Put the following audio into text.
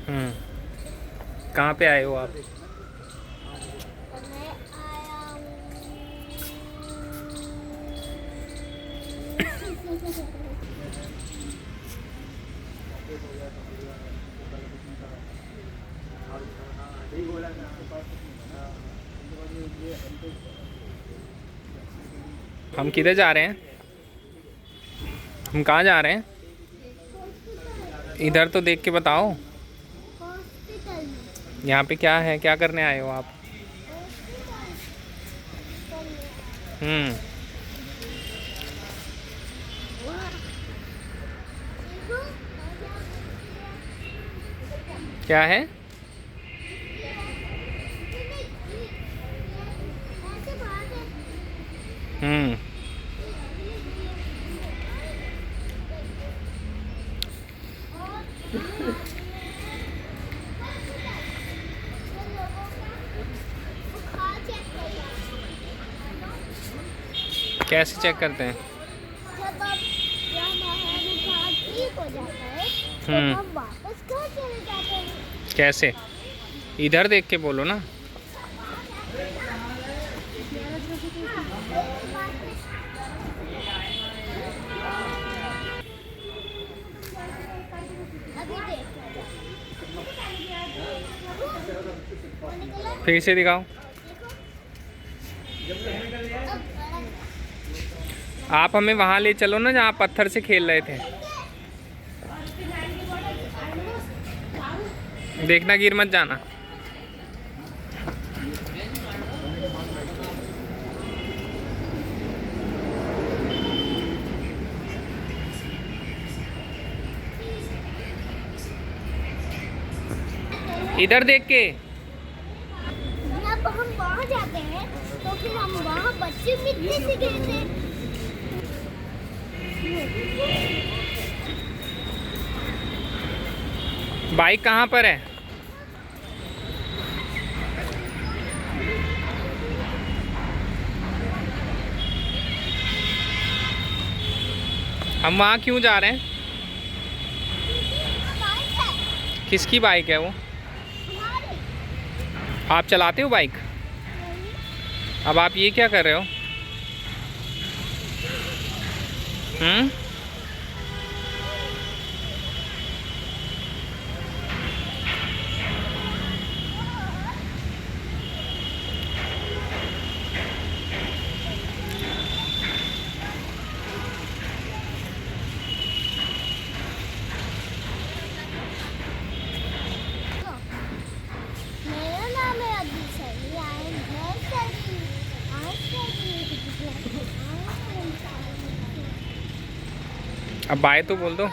कहाँ पे आए हो आप? मैं आया हूँ। हम किधर जा रहे हैं? हम कहाँ जा रहे हैं? इधर तो देख के बताओ। हॉस्पिटल में। यहाँ पे क्या है? क्या करने आए हो आप? हम्म। क्या है? हम्म। कैसे चेक करते हैं? जब हमारा बुखार ठीक हो जाता है तो हम वापस घर चले जाते हैं। कैसे? इधर देख के बोलो ना। फिर से दिखाओ। आप हमें वहाँ ले चलो ना जहाँ पत्थर से खेल रहे थे। देखना गिर मत जाना। इधर देख के। जब हम वहाँ जाते हैं तो फिर हम वहाँ बच्चे मिट्टी से खेलते हैं। बाइक कहाँ पर है? हम वहाँ क्यों जा रहे हैं? किसकी बाइक है वो? आप चलाते हो बाइक? अब आप ये क्या कर रहे हो? मेरा नाम है अभिषेक। आई एम अब बाय तो बोल दो।